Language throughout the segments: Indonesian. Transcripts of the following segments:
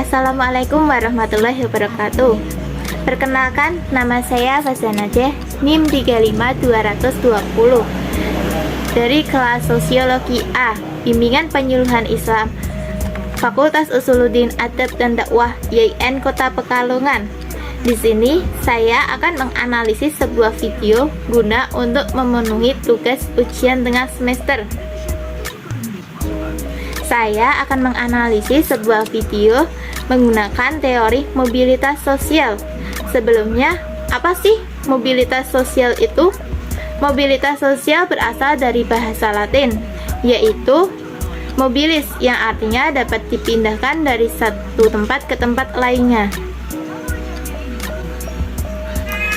Assalamualaikum warahmatullahi wabarakatuh. Perkenalkan, nama saya Fazana J, NIM 35220 dari kelas Sosiologi A, Bimbingan Penyuluhan Islam, Fakultas Usuluddin Adab dan Dakwah YIN Kota Pekalongan. Di sini saya akan menganalisis sebuah video guna untuk memenuhi tugas ujian tengah semester. Saya akan menganalisis sebuah video menggunakan teori mobilitas sosial. Sebelumnya, apa sih mobilitas sosial itu? Mobilitas sosial berasal dari bahasa Latin, yaitu mobilis, yang artinya dapat dipindahkan dari satu tempat ke tempat lainnya.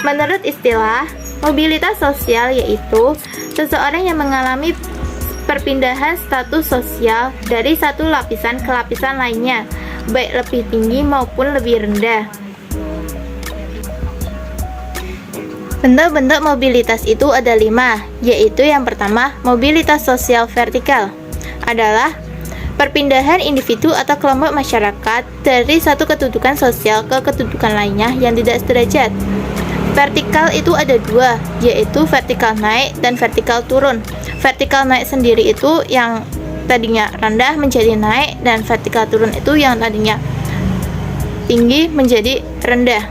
Menurut istilah, mobilitas sosial yaitu seseorang yang mengalami perpindahan status sosial dari satu lapisan ke lapisan lainnya, baik lebih tinggi maupun lebih rendah. Bentuk-bentuk mobilitas itu ada 5, yaitu yang pertama, mobilitas sosial vertikal adalah perpindahan individu atau kelompok masyarakat dari satu kedudukan sosial ke kedudukan lainnya yang tidak sederajat. Vertikal itu ada 2, yaitu vertikal naik dan vertikal turun. Vertikal naik sendiri itu yang tadinya rendah menjadi naik, dan vertikal turun itu yang tadinya tinggi menjadi rendah.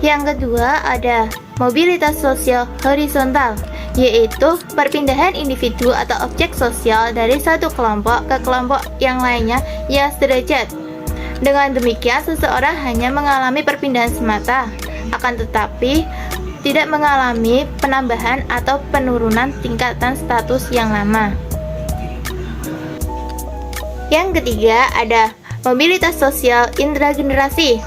Yang kedua ada mobilitas sosial horizontal, yaitu perpindahan individu atau objek sosial dari satu kelompok ke kelompok yang lainnya yang sederajat. Dengan demikian, seseorang hanya mengalami perpindahan semata, akan tetapi tidak mengalami penambahan atau penurunan tingkatan status yang lama. Yang ketiga ada mobilitas sosial intragenerasi,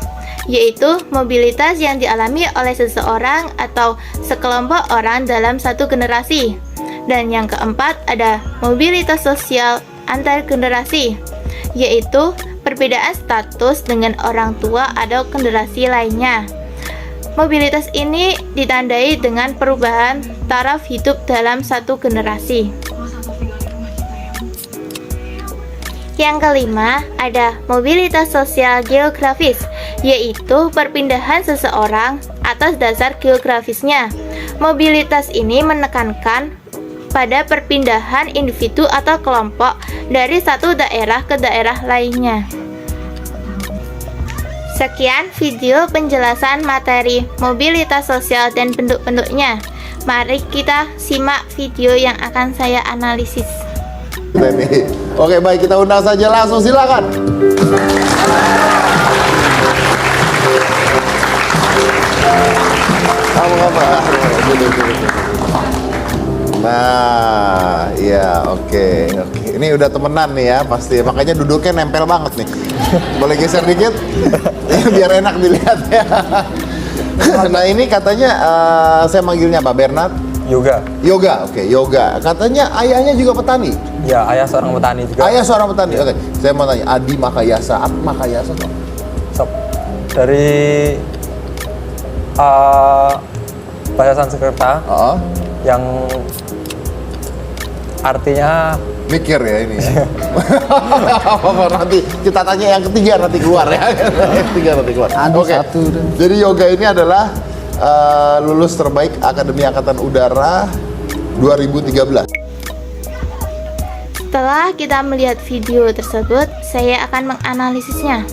yaitu mobilitas yang dialami oleh seseorang atau sekelompok orang dalam satu generasi. Dan yang keempat ada mobilitas sosial antar generasi, yaitu perbedaan status dengan orang tua atau generasi lainnya. Mobilitas ini ditandai dengan perubahan taraf hidup dalam satu generasi. Yang kelima ada mobilitas sosial geografis, yaitu perpindahan seseorang atas dasar geografisnya. Mobilitas ini menekankan pada perpindahan individu atau kelompok dari satu daerah ke daerah lainnya. Sekian video penjelasan materi mobilitas sosial dan bentuk-bentuknya. Mari kita simak video yang akan saya analisis. Oke, baik, kita undang saja langsung, silakan. Apa? Nah, ya, oke. Ini udah temenan nih ya, pasti. Makanya duduknya nempel banget nih. Boleh geser dikit? Biar enak dilihat ya. Nah, ini katanya saya manggilnya Pak Bernard. Yoga, oke, Yoga. Katanya ayahnya juga petani. Ya, ayah seorang petani juga. Ayah seorang petani. Oke, saya mau tanya, Adi Makayasa. Apa Makayasa tuh? Dari bahasa Sanskerta yang artinya mikir ya ini. Nanti kita tanya yang ketiga nanti keluar ya. Oke. Jadi Yoga ini adalah lulus terbaik Akademi Angkatan Udara 2013. Setelah kita melihat video tersebut, saya akan menganalisisnya.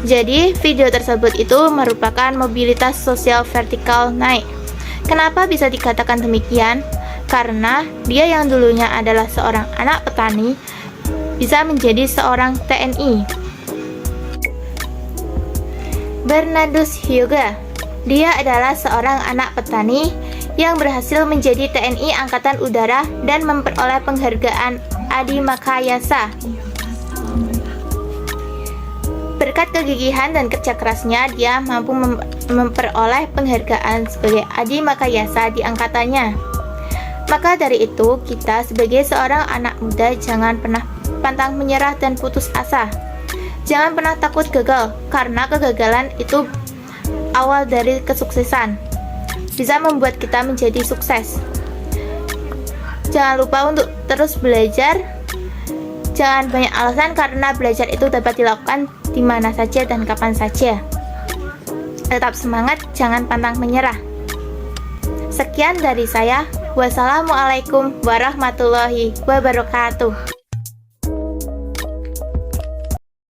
Jadi, video tersebut itu merupakan mobilitas sosial vertikal naik. Kenapa bisa dikatakan demikian? Karena dia yang dulunya adalah seorang anak petani bisa menjadi seorang TNI. Bernardus Yoga, dia adalah seorang anak petani yang berhasil menjadi TNI Angkatan Udara dan memperoleh penghargaan Adi Makayasa. Berkat kegigihan dan kerja kerasnya, dia mampu memperoleh penghargaan sebagai Adi Makayasa di angkatannya. Maka dari itu, kita sebagai seorang anak muda jangan pernah pantang menyerah dan putus asa. Jangan pernah takut gagal, karena kegagalan itu awal dari kesuksesan. Bisa membuat kita menjadi sukses. Jangan lupa untuk terus belajar. Jangan banyak alasan karena belajar itu dapat dilakukan di mana saja dan kapan saja. Tetap semangat, jangan pantang menyerah. Sekian dari saya. Wassalamualaikum warahmatullahi wabarakatuh.